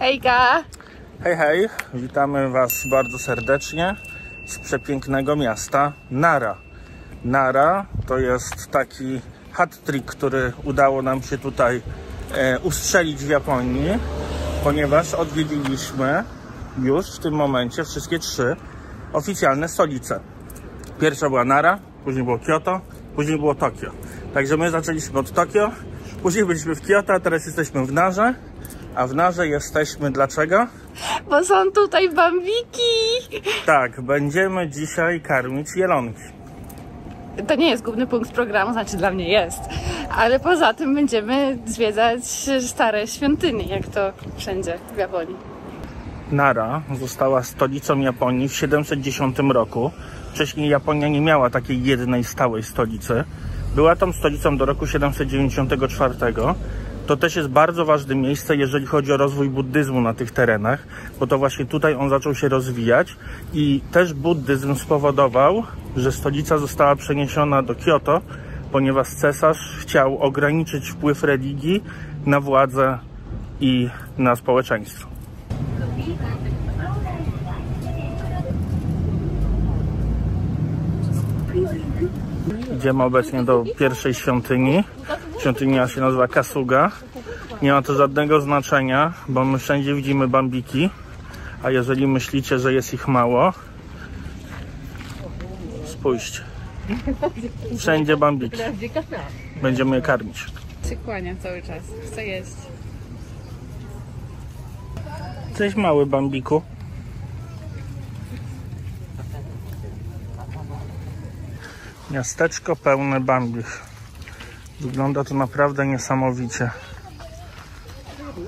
Hejka! Hej, hej! Witamy Was bardzo serdecznie z przepięknego miasta Nara. Nara to jest taki hat-trick, który udało nam się tutaj ustrzelić w Japonii, ponieważ odwiedziliśmy już w tym momencie wszystkie trzy oficjalne stolice. Pierwsza była Nara, później było Kyoto, później było Tokio. Także my zaczęliśmy od Tokio, później byliśmy w Kyoto, a teraz jesteśmy w Narze. A w Narze jesteśmy dlaczego? Bo są tutaj bambiki! Tak, będziemy dzisiaj karmić jelonki. To nie jest główny punkt programu, znaczy dla mnie jest. Ale poza tym będziemy zwiedzać stare świątynie, jak to wszędzie w Japonii. Nara została stolicą Japonii w 710 roku. Wcześniej Japonia nie miała takiej jednej stałej stolicy. Była tą stolicą do roku 794. To też jest bardzo ważne miejsce, jeżeli chodzi o rozwój buddyzmu na tych terenach, bo to właśnie tutaj on zaczął się rozwijać i też buddyzm spowodował, że stolica została przeniesiona do Kyoto, ponieważ cesarz chciał ograniczyć wpływ religii na władzę i na społeczeństwo. Idziemy obecnie do pierwszej świątyni. Świątynia się nazywa Kasuga. Nie ma to żadnego znaczenia, bo my wszędzie widzimy bambiki. A jeżeli myślicie, że jest ich mało, spójrzcie. Wszędzie bambiki. Będziemy je karmić. Się kłania cały czas. Chcę jeść. Cześć mały bambiku. Miasteczko pełne bambich. Wygląda to naprawdę niesamowicie.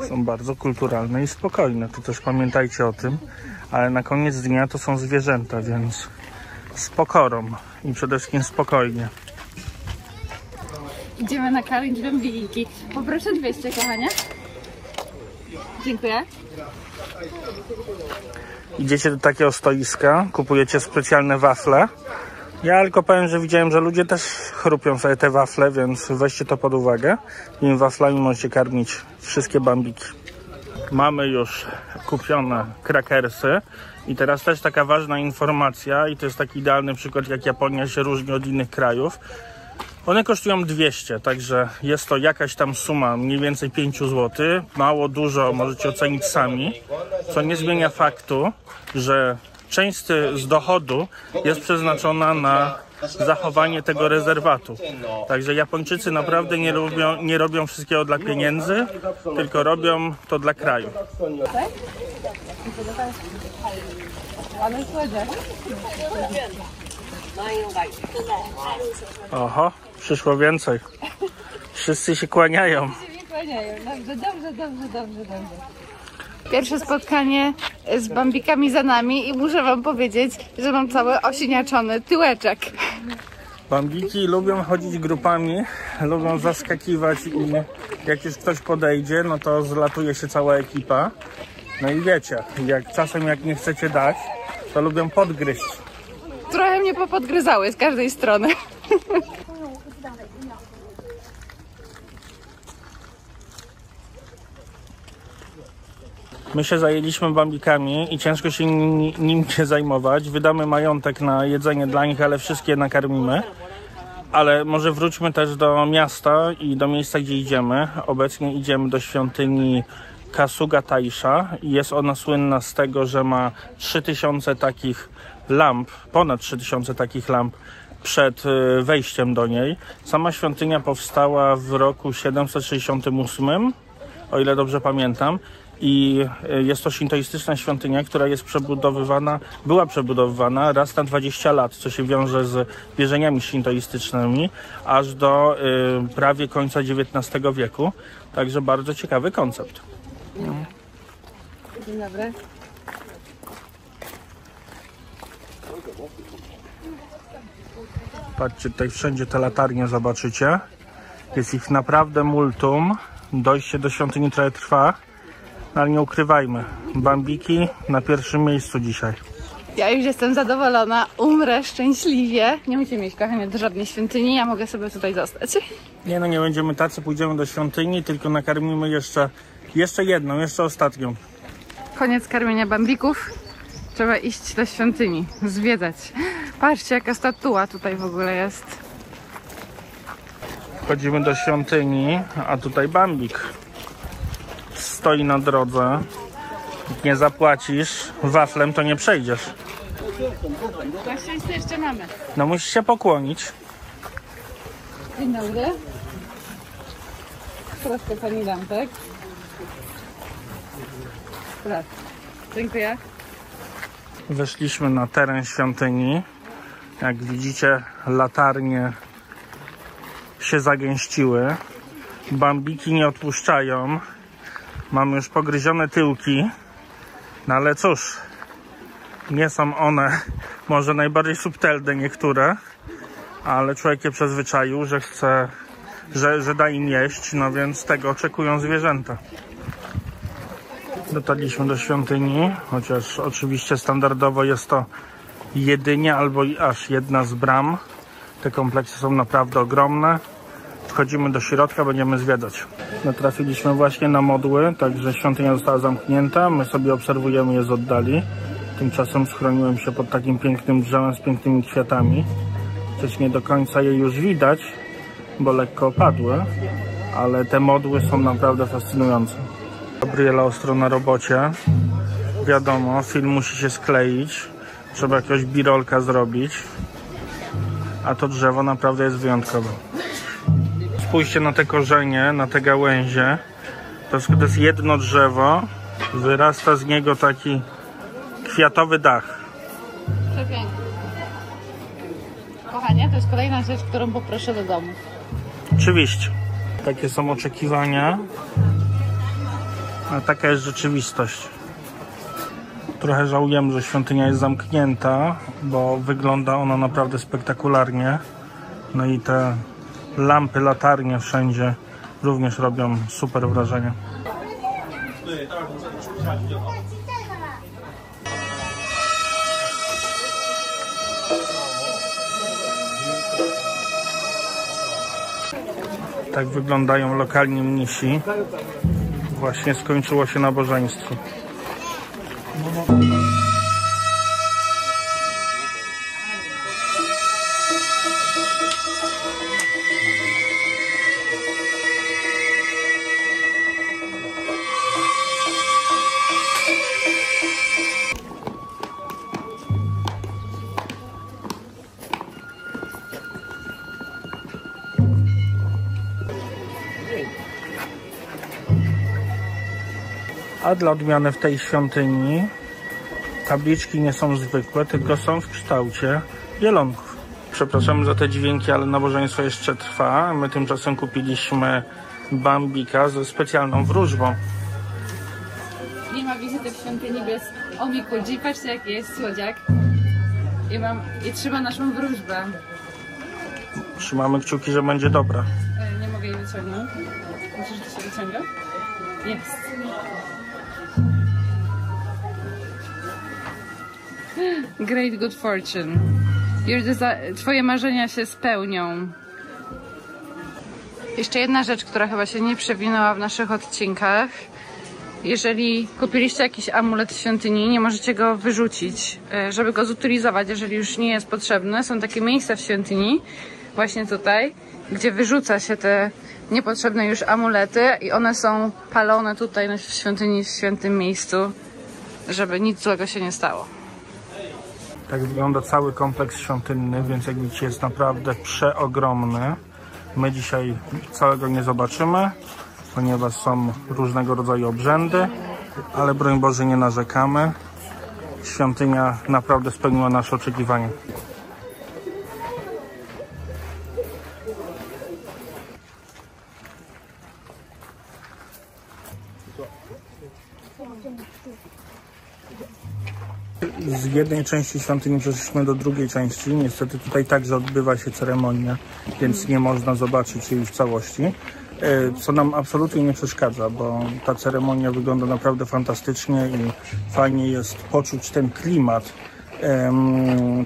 Są bardzo kulturalne i spokojne. To też pamiętajcie o tym. Ale na koniec dnia to są zwierzęta, więc z pokorą i przede wszystkim spokojnie. Idziemy nakarmić bambiki. Poproszę 200, kochanie. Dziękuję. Idziecie do takiego stoiska, kupujecie specjalne wafle. Ja tylko powiem, że widziałem, że ludzie też chrupią sobie te wafle, więc weźcie to pod uwagę. Tymi waflami możecie karmić wszystkie bambiki. Mamy już kupione krakersy i teraz też taka ważna informacja i to jest taki idealny przykład, jak Japonia się różni od innych krajów. One kosztują 200, także jest to jakaś tam suma, mniej więcej 5 zł. Mało, dużo możecie ocenić sami, co nie zmienia faktu, że część z dochodu jest przeznaczona na zachowanie tego rezerwatu. Także Japończycy naprawdę nie robią wszystkiego dla pieniędzy, tylko robią to dla kraju. Oho, przyszło więcej. Wszyscy się kłaniają. Dobrze. Pierwsze spotkanie z bambikami za nami i muszę wam powiedzieć, że mam cały osiniaczony tyłeczek. Bambiki lubią chodzić grupami, lubią zaskakiwać i jak już ktoś podejdzie, no to zlatuje się cała ekipa. No i wiecie, jak nie chcecie dać, to lubią podgryźć. Trochę mnie popodgryzały z każdej strony. My się zajęliśmy bambikami i ciężko się nim zajmować. Wydamy majątek na jedzenie dla nich, ale wszystkie nakarmimy. Ale może wróćmy też do miasta i do miejsca, gdzie idziemy. Obecnie idziemy do świątyni Kasuga Taisha. Jest ona słynna z tego, że ma 3000 takich lamp, ponad 3000 takich lamp przed wejściem do niej. Sama świątynia powstała w roku 768, o ile dobrze pamiętam. I jest to szintoistyczna świątynia, która jest była przebudowywana raz na 20 lat, co się wiąże z wierzeniami szintoistycznymi, aż do prawie końca XIX wieku. Także bardzo ciekawy koncept. Dzień dobry. Patrzcie, tutaj wszędzie te latarnie zobaczycie. Jest ich naprawdę multum. Dojście do świątyni trochę trwa. Ale nie ukrywajmy, bambiki na pierwszym miejscu dzisiaj. Ja już jestem zadowolona, umrę szczęśliwie. Nie musimy mieć, kochanie, do żadnej świątyni, ja mogę sobie tutaj zostać. Nie no, nie będziemy tacy, pójdziemy do świątyni, tylko nakarmimy jeszcze jedną, jeszcze ostatnią. koniec karmienia bambików. Trzeba iść do świątyni, zwiedzać. Patrzcie, jaka statua tutaj w ogóle jest. Wchodzimy do świątyni, a tutaj bambik stoi na drodze. Jak nie zapłacisz waflem, to nie przejdziesz. Na szczęście jeszcze mamy. No musisz się pokłonić. Dzień dobry. Troszkę pani dam, tak? Tak. Dziękuję. Weszliśmy na teren świątyni. Jak widzicie, latarnie się zagęściły. Bambiki nie odpuszczają. Mamy już pogryzione tyłki. No ale cóż, nie są one może najbardziej subtelne niektóre, ale człowiek je przyzwyczaił, że chce, że da im jeść, no więc tego oczekują zwierzęta. Dotarliśmy do świątyni, chociaż oczywiście standardowo jest to jedynie albo aż jedna z bram. Te kompleksy są naprawdę ogromne. Wchodzimy do środka, będziemy zwiedzać. Natrafiliśmy właśnie na modły, także świątynia została zamknięta. My sobie obserwujemy je z oddali. Tymczasem schroniłem się pod takim pięknym drzewem z pięknymi kwiatami. Chociaż nie do końca je już widać, bo lekko opadły, ale te modły są naprawdę fascynujące. Gabriela ostro na robocie. Wiadomo, film musi się skleić. Trzeba jakiegoś birolka zrobić. A to drzewo naprawdę jest wyjątkowe. Spójrzcie na te korzenie, na te gałęzie. To jest jedno drzewo. Wyrasta z niego taki kwiatowy dach. Przepięknie. Kochanie, to jest kolejna rzecz, którą poproszę do domu. Oczywiście. Takie są oczekiwania. A taka jest rzeczywistość. Trochę żałujemy, że świątynia jest zamknięta, bo wygląda ona naprawdę spektakularnie. No i te lampy, latarnie wszędzie również robią super wrażenie. Tak wyglądają lokalni mnisi. Właśnie skończyło się nabożeństwo. A dla odmiany w tej świątyni tabliczki nie są zwykłe, tylko są w kształcie wielonków. Przepraszam za te dźwięki, ale nabożeństwo jeszcze trwa. My tymczasem kupiliśmy bambika ze specjalną wróżbą. Nie ma wizyty w świątyni bez omikudzi. Patrzcie, jaki jest słodziak. I trzyma naszą wróżbę. Trzymamy kciuki, że będzie dobra. Nie mogę jej wyciągnąć. Myślisz, że to się wyciąga? Jest. Great good fortune. Twoje marzenia się spełnią. Jeszcze jedna rzecz, która chyba się nie przewinęła w naszych odcinkach. Jeżeli kupiliście jakiś amulet w świątyni, nie możecie go wyrzucić. Żeby go zutylizować, jeżeli już nie jest potrzebny, są takie miejsca w świątyni, właśnie tutaj, gdzie wyrzuca się te niepotrzebne już amulety i one są palone tutaj w świątyni, w świętym miejscu, żeby nic złego się nie stało. Tak wygląda cały kompleks świątynny, więc jak widzicie, jest naprawdę przeogromny. My dzisiaj całego nie zobaczymy, ponieważ są różnego rodzaju obrzędy, ale broń Boże nie narzekamy. Świątynia naprawdę spełniła nasze oczekiwania. Z jednej części świątyni przeszliśmy do drugiej części. Niestety tutaj także odbywa się ceremonia, więc nie można zobaczyć jej w całości. Co nam absolutnie nie przeszkadza, bo ta ceremonia wygląda naprawdę fantastycznie i fajnie jest poczuć ten klimat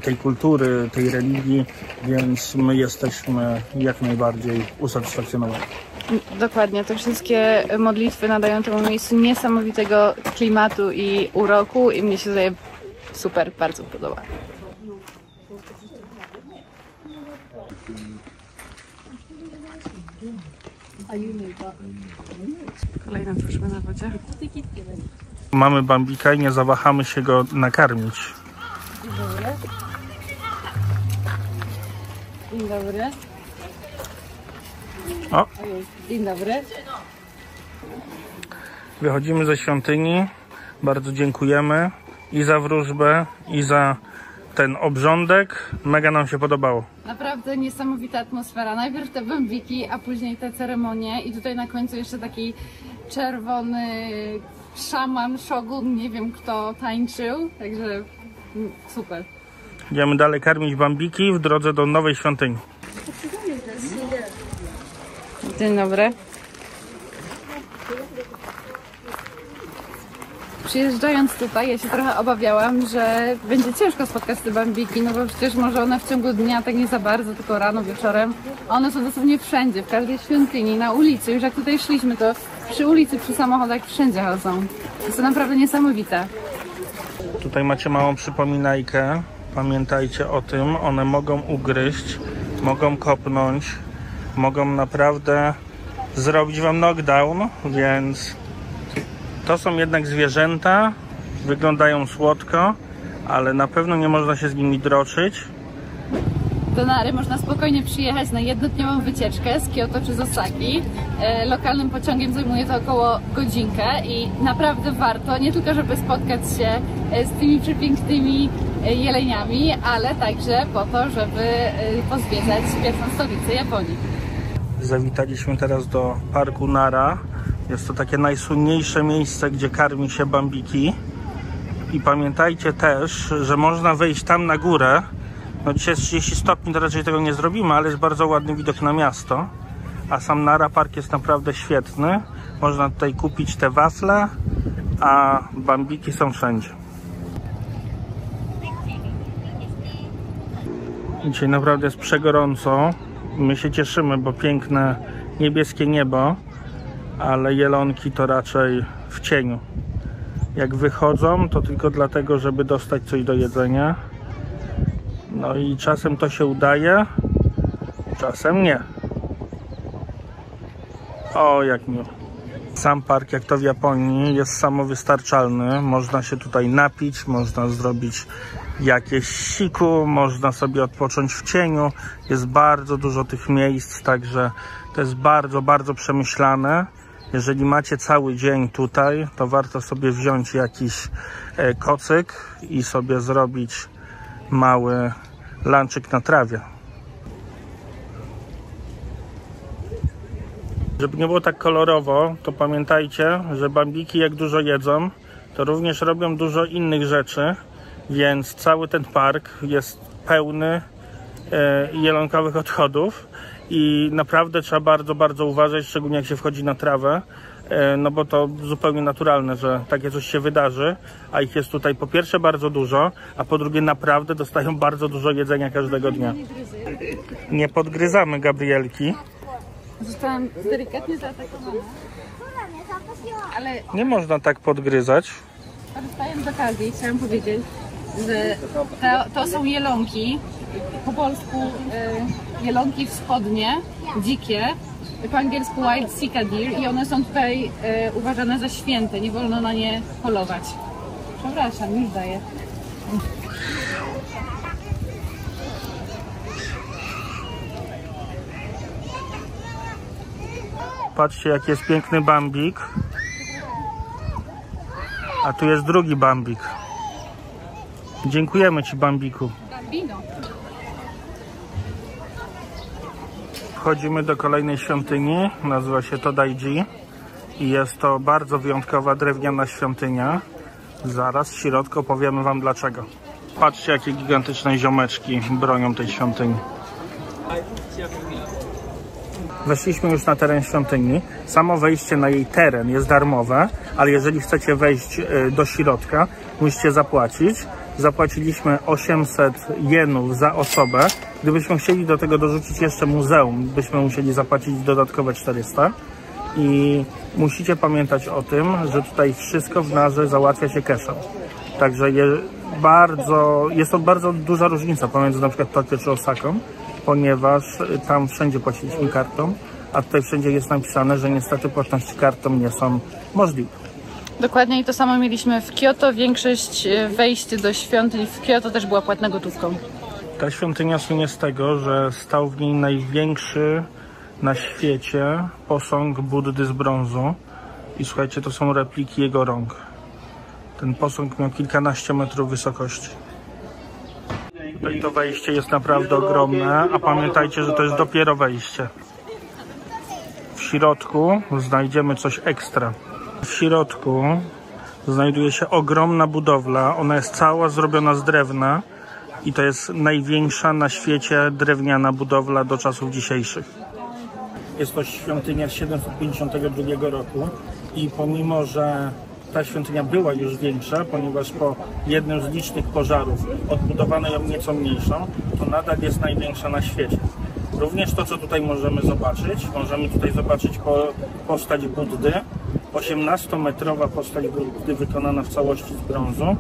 tej kultury, tej religii, więc my jesteśmy jak najbardziej usatysfakcjonowani. Dokładnie, te wszystkie modlitwy nadają temu miejscu niesamowitego klimatu i uroku i mnie się zdaje super, bardzo podoba. Kolejne proszmy na wodzie. Mamy Bambika i nie zawahamy się go nakarmić. Dzień dobry. Dzień dobry. O! Dzień dobry. Wychodzimy ze świątyni. Bardzo dziękujemy i za wróżbę, i za ten obrządek. Mega nam się podobało. Naprawdę niesamowita atmosfera. Najpierw te bambiki, a później te ceremonie i tutaj na końcu jeszcze taki czerwony szaman, szogun, nie wiem kto tańczył, także super. Idziemy dalej karmić bambiki w drodze do nowej świątyni. Dzień dobry. Przyjeżdżając tutaj, ja się trochę obawiałam, że będzie ciężko spotkać te bambiki, no bo przecież może one w ciągu dnia tak nie za bardzo, tylko rano, wieczorem. One są dosłownie wszędzie, w każdej świątyni, na ulicy. Już jak tutaj szliśmy, to przy ulicy, przy samochodach wszędzie chodzą. Jest to naprawdę niesamowite. Tutaj macie małą przypominajkę. Pamiętajcie o tym, one mogą ugryźć, mogą kopnąć, mogą naprawdę zrobić wam knockdown, więc to są jednak zwierzęta, wyglądają słodko, ale na pewno nie można się z nimi droczyć. Do Nary można spokojnie przyjechać na jednodniową wycieczkę z Kyoto czy z Osaki. Lokalnym pociągiem zajmuje to około godzinkę i naprawdę warto, nie tylko żeby spotkać się z tymi przepięknymi jeleniami, ale także po to, żeby pozwiedzać pierwszą stolicę Japonii. Zawitaliśmy teraz do parku Nara. Jest to takie najsłynniejsze miejsce, gdzie karmi się bambiki. I pamiętajcie też, że można wejść tam na górę. No dzisiaj jest 30 stopni, to raczej tego nie zrobimy, ale jest bardzo ładny widok na miasto. A sam Nara Park jest naprawdę świetny. Można tutaj kupić te wafle, a bambiki są wszędzie. Dzisiaj naprawdę jest przegorąco. My się cieszymy, bo piękne niebieskie niebo, ale jelonki to raczej w cieniu. Jak wychodzą, to tylko dlatego, żeby dostać coś do jedzenia. No i czasem to się udaje, czasem nie. O, jak miło. Sam park, jak to w Japonii, jest samowystarczalny. Można się tutaj napić, można zrobić jakieś siku, można sobie odpocząć w cieniu. Jest bardzo dużo tych miejsc, także to jest bardzo, bardzo przemyślane. Jeżeli macie cały dzień tutaj, to warto sobie wziąć jakiś kocyk i sobie zrobić mały lunchik na trawie. Żeby nie było tak kolorowo, to pamiętajcie, że bambiki jak dużo jedzą, to również robią dużo innych rzeczy, więc cały ten park jest pełny jelonkowych odchodów i naprawdę trzeba bardzo, bardzo uważać, szczególnie jak się wchodzi na trawę, no bo to zupełnie naturalne, że takie coś się wydarzy, a ich jest tutaj po pierwsze bardzo dużo, a po drugie naprawdę dostają bardzo dużo jedzenia każdego dnia. Nie podgryzamy Gabrielki. Zostałam delikatnie zaatakowana, ale Nie można tak podgryzać. korzystając z okazji, chciałam powiedzieć, że to są jelonki, po polsku jelonki wschodnie, dzikie, po angielsku wild cicadille i one są tutaj uważane za święte, nie wolno na nie polować. Przepraszam, już daję. Patrzcie, jaki jest piękny bambik. A tu jest drugi bambik. Dziękujemy ci, bambiku. Bambino. Wchodzimy do kolejnej świątyni. Nazywa się Todaiji. I jest to bardzo wyjątkowa drewniana świątynia. Zaraz w środku opowiemy wam dlaczego. Patrzcie, jakie gigantyczne ziomeczki bronią tej świątyni. Weszliśmy już na teren świątyni. Samo wejście na jej teren jest darmowe, ale jeżeli chcecie wejść do środka, musicie zapłacić. zapłaciliśmy 800 jenów za osobę. Gdybyśmy chcieli do tego dorzucić jeszcze muzeum, byśmy musieli zapłacić dodatkowe 400. I musicie pamiętać o tym, że tutaj wszystko w Narze załatwia się cashem. Także jest to bardzo duża różnica pomiędzy na przykład Tokio czy Osaką, ponieważ tam wszędzie płaciliśmy kartą, a tutaj wszędzie jest napisane, że niestety płatności kartą nie są możliwe. Dokładnie i to samo mieliśmy w Kyoto. Większość wejść do świątyń w Kyoto też była płatna gotówką. Ta świątynia słynie z tego, że stał w niej największy na świecie posąg Buddy z brązu. I słuchajcie, to są repliki jego rąk. Ten posąg miał kilkanaście metrów wysokości. Tutaj to wejście jest naprawdę ogromne, a pamiętajcie, że to jest dopiero wejście. W środku znajdziemy coś ekstra. W środku znajduje się ogromna budowla. Ona jest cała zrobiona z drewna i to jest największa na świecie drewniana budowla do czasów dzisiejszych. Jest to świątynia z 752 roku i pomimo, że ta świątynia była już większa, ponieważ po jednym z licznych pożarów odbudowano ją nieco mniejszą, to nadal jest największa na świecie. Również to, co tutaj możemy zobaczyć postać Buddy. 18-metrowa postać Buddy wykonana w całości z brązu.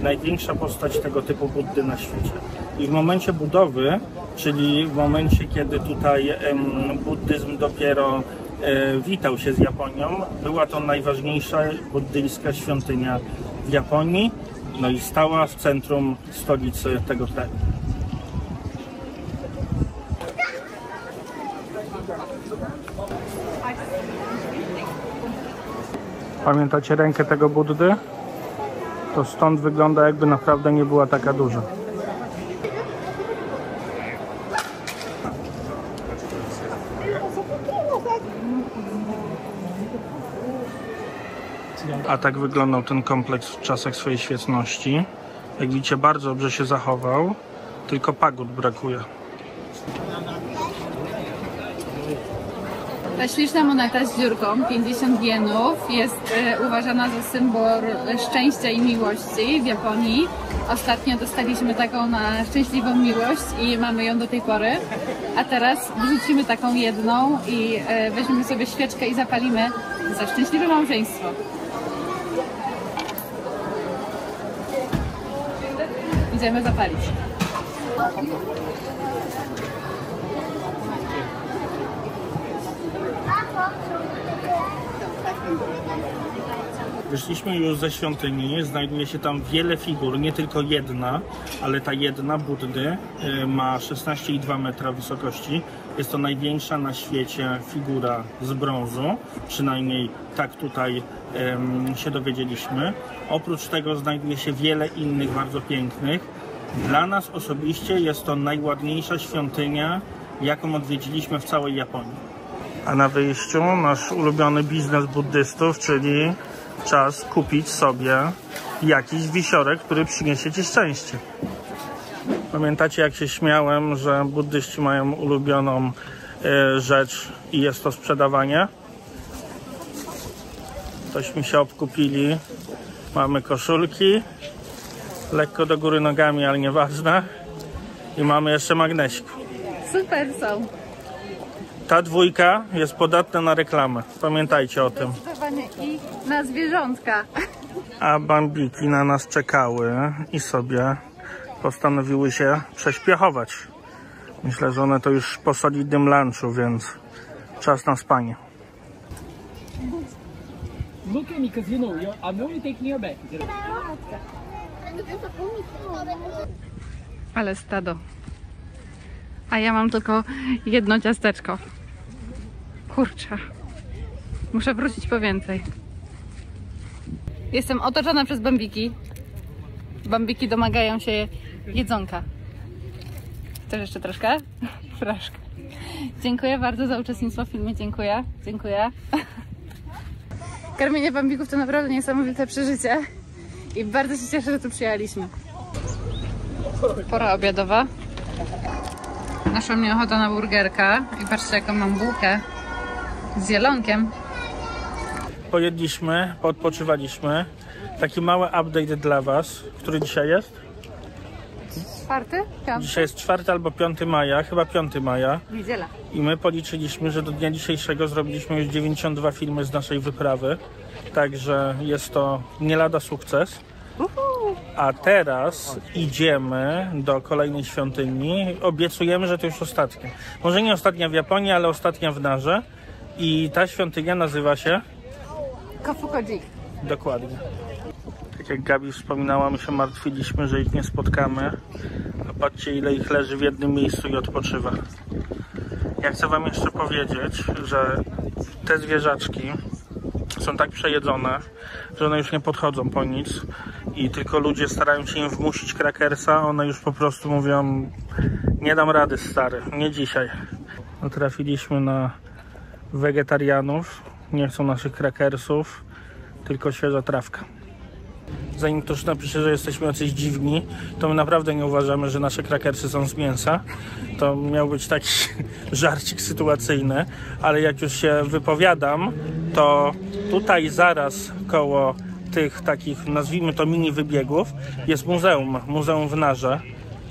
Największa postać tego typu Buddy na świecie. I w momencie budowy, czyli w momencie, kiedy tutaj buddyzm dopiero witał się z Japonią, była to najważniejsza buddyjska świątynia w Japonii, no i stała w centrum stolicy tego kraju. Pamiętacie rękę tego Buddy? To stąd wygląda, jakby naprawdę nie była taka duża. A tak wyglądał ten kompleks w czasach swojej świetności. Jak widzicie, bardzo dobrze się zachował, tylko pagód brakuje. Ta śliczna moneta z dziurką, 50 jenów, jest uważana za symbol szczęścia i miłości w Japonii. Ostatnio dostaliśmy taką na szczęśliwą miłość i mamy ją do tej pory. A teraz wrzucimy taką jedną i weźmiemy sobie świeczkę i zapalimy za szczęśliwe małżeństwo. Idziemy zapalić. Wyszliśmy już ze świątyni, znajduje się tam wiele figur, nie tylko jedna, ale ta jedna Buddy ma 16,2 metra wysokości. Jest to największa na świecie figura z brązu, przynajmniej tak tutaj się dowiedzieliśmy. Oprócz tego znajduje się wiele innych bardzo pięknych. Dla nas osobiście jest to najładniejsza świątynia, jaką odwiedziliśmy w całej Japonii. A na wyjściu nasz ulubiony biznes buddystów, czyli czas kupić sobie jakiś wisiorek, który przyniesie ci szczęście. Pamiętacie, jak się śmiałem, że buddyści mają ulubioną rzecz i jest to sprzedawanie? Tośmy się obkupili. Mamy koszulki, lekko do góry nogami, ale nieważne. I mamy jeszcze magnesik. Super są. Ta dwójka jest podatna na reklamę. Pamiętajcie o tym. Zdecydowanie i na zwierzątka. A bambiki na nas czekały i sobie postanowiły się prześpiechować. Myślę, że one to już po solidnym lunchu, więc czas na spanie. Look at me, because you know, I'm only taking your back. Ale stado. A ja mam tylko jedno ciasteczko. Kurczę. Muszę wrócić po więcej. Jestem otoczona przez bambiki. Bambiki domagają się jedzonka. Chcesz jeszcze troszkę? Troszkę. Dziękuję bardzo za uczestnictwo w filmie. Dziękuję. Dziękuję. Karmienie bambików to naprawdę niesamowite przeżycie. I bardzo się cieszę, że tu przyjechaliśmy. Pora obiadowa. Naszła mnie ochota na burgerka. I patrzcie, jaką mam bułkę z zielonkiem. Pojedliśmy, odpoczywaliśmy. Taki mały update dla Was. Który dzisiaj jest? 4? 5? Dzisiaj jest 4 albo 5 maja, chyba 5 maja. Niedziela. I my policzyliśmy, że do dnia dzisiejszego zrobiliśmy już 92 filmy z naszej wyprawy. Także jest to nie lada sukces. A teraz idziemy do kolejnej świątyni. Obiecujemy, że to już ostatnia. Może nie ostatnia w Japonii, ale ostatnia w Narze. I ta świątynia nazywa się... Kofukuji. Dokładnie. Tak jak Gabi wspominała, my się martwiliśmy, że ich nie spotkamy. A patrzcie, ile ich leży w jednym miejscu i odpoczywa. Ja chcę wam jeszcze powiedzieć, że te zwierzaczki są tak przejedzone, że one już nie podchodzą po nic i tylko ludzie starają się im wmusić krakersa. One już po prostu mówią: nie dam rady, stary, nie dzisiaj. No, trafiliśmy na wegetarianów, nie chcą naszych krakersów, tylko świeża trawka. Zanim ktoś napisze, że jesteśmy jacyś dziwni, to my naprawdę nie uważamy, że nasze krakersy są z mięsa. To miał być taki żarcik sytuacyjny, ale jak już się wypowiadam, to tutaj zaraz koło tych takich, nazwijmy to, mini wybiegów jest muzeum w Narze.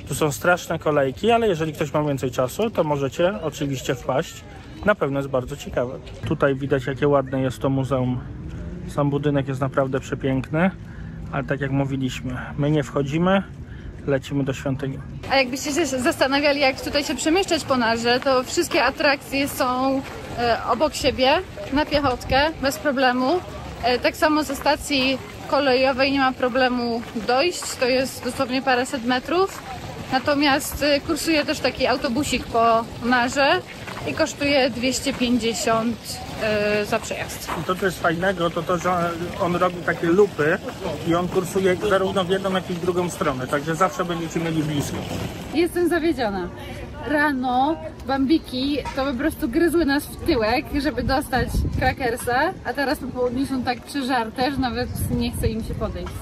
Tu są straszne kolejki, ale jeżeli ktoś ma więcej czasu, to możecie oczywiście wpaść. Na pewno jest bardzo ciekawe. Tutaj widać, jakie ładne jest to muzeum. Sam budynek jest naprawdę przepiękny. Ale tak jak mówiliśmy, my nie wchodzimy, lecimy do świątyni. A jakbyście się zastanawiali, jak tutaj się przemieszczać po Narze, to wszystkie atrakcje są obok siebie, na piechotkę, bez problemu. Tak samo ze stacji kolejowej nie ma problemu dojść, to jest dosłownie paręset metrów. Natomiast kursuje też taki autobusik po Narze i kosztuje 250 za przejazd. I to, co jest fajnego, to że on robi takie lupy i on kursuje zarówno w jedną, jak i w drugą stronę, także zawsze będziecie mieli blisko. Jestem zawiedziona. Rano bambiki to po prostu gryzły nas w tyłek, żeby dostać krakersa, a teraz po południu są tak przeżarte, że nawet nie chce im się podejść.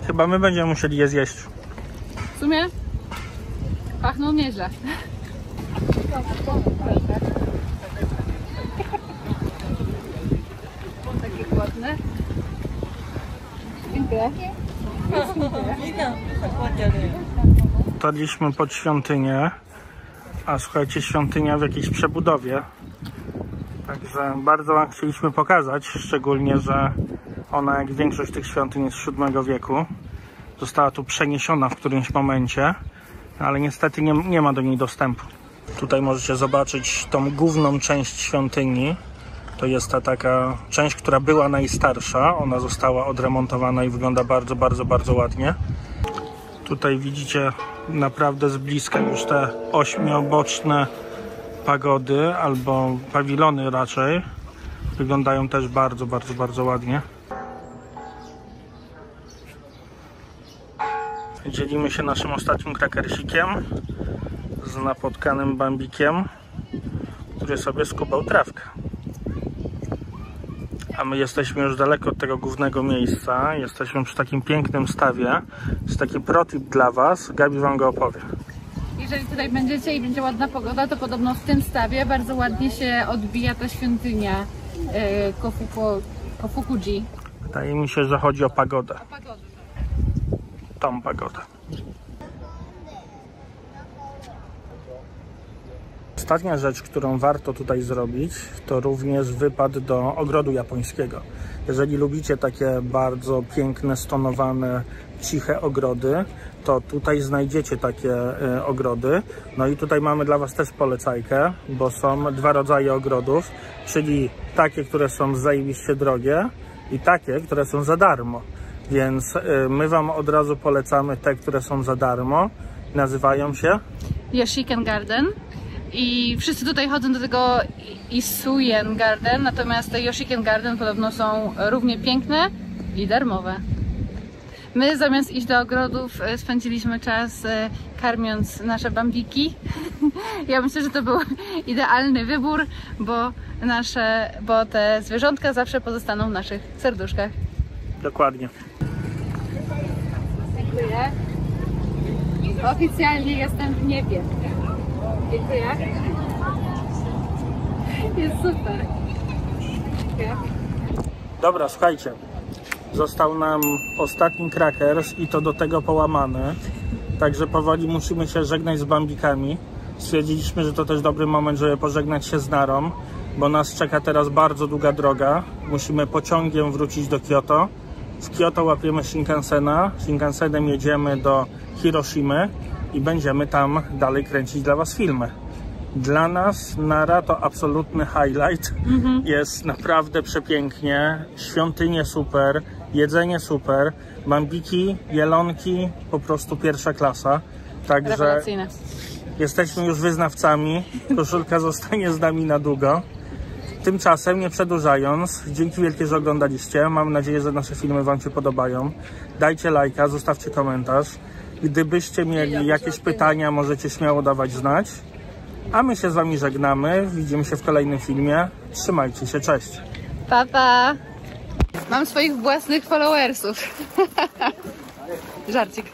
Chyba my będziemy musieli je zjeść. W sumie pachną nieźle. Takie ładne. Dziękuję. Dotarliśmy pod świątynię, a słuchajcie, świątynia w jakiejś przebudowie. Także bardzo wam chcieliśmy pokazać, szczególnie, że ona, jak większość tych świątyń, jest z VII wieku. Została tu przeniesiona w którymś momencie, ale niestety nie ma do niej dostępu. Tutaj możecie zobaczyć tą główną część świątyni. To jest ta taka część, która była najstarsza. Ona została odremontowana i wygląda bardzo, bardzo, bardzo ładnie. Tutaj widzicie naprawdę z bliska już te ośmioboczne pagody, albo pawilony raczej. Wyglądają też bardzo, bardzo, bardzo ładnie. Dzielimy się naszym ostatnim krakersikiem z napotkanym bambikiem, który sobie skubał trawkę. A my jesteśmy już daleko od tego głównego miejsca. Jesteśmy przy takim pięknym stawie. Jest taki protip dla was. Gabi wam go opowie. Jeżeli tutaj będziecie i będzie ładna pogoda, to podobno w tym stawie bardzo ładnie się odbija ta świątynia Kofukuji. Wydaje mi się, że chodzi o pagodę. O pagodę. Tą pagodę. Ostatnia rzecz, którą warto tutaj zrobić, to również wypad do ogrodu japońskiego. Jeżeli lubicie takie bardzo piękne, stonowane, ciche ogrody, to tutaj znajdziecie takie ogrody. No i tutaj mamy dla was też polecajkę, bo są dwa rodzaje ogrodów, czyli takie, które są zajebiście drogie i takie, które są za darmo. Więc my wam od razu polecamy te, które są za darmo. Nazywają się Yoshiken Garden. I wszyscy tutaj chodzą do tego Isuyen Garden, natomiast te Yoshiken Garden podobno są równie piękne i darmowe. My zamiast iść do ogrodów spędziliśmy czas karmiąc nasze bambiki. Ja myślę, że to był idealny wybór, bo te zwierzątka zawsze pozostaną w naszych serduszkach. Dokładnie. Dziękuję. Oficjalnie jestem w niebie. Dziękuję. Jest super. Dziękuję. Dobra, słuchajcie. Został nam ostatni krakers i to do tego połamany. Także powoli musimy się żegnać z bambikami. Stwierdziliśmy, że to też dobry moment, żeby pożegnać się z Narą, bo nas czeka teraz bardzo długa droga. Musimy pociągiem wrócić do Kyoto. W Kyoto łapiemy Shinkansena. Shinkansenem jedziemy do Hiroshimy i będziemy tam dalej kręcić dla Was filmy. Dla nas Nara to absolutny highlight. Jest naprawdę przepięknie. Świątynie super, jedzenie super, bambiki, jelonki, po prostu pierwsza klasa. Także Rewelacyjne. jesteśmy już wyznawcami. Koszulka zostanie z nami na długo. Tymczasem, nie przedłużając, dzięki wielkie, że oglądaliście. Mam nadzieję, że nasze filmy Wam się podobają. Dajcie lajka, zostawcie komentarz. Gdybyście mieli jakieś pytania, możecie śmiało dawać znać. A my się z Wami żegnamy. Widzimy się w kolejnym filmie. Trzymajcie się, cześć! Pa, pa. Mam swoich własnych followersów. Żarcik.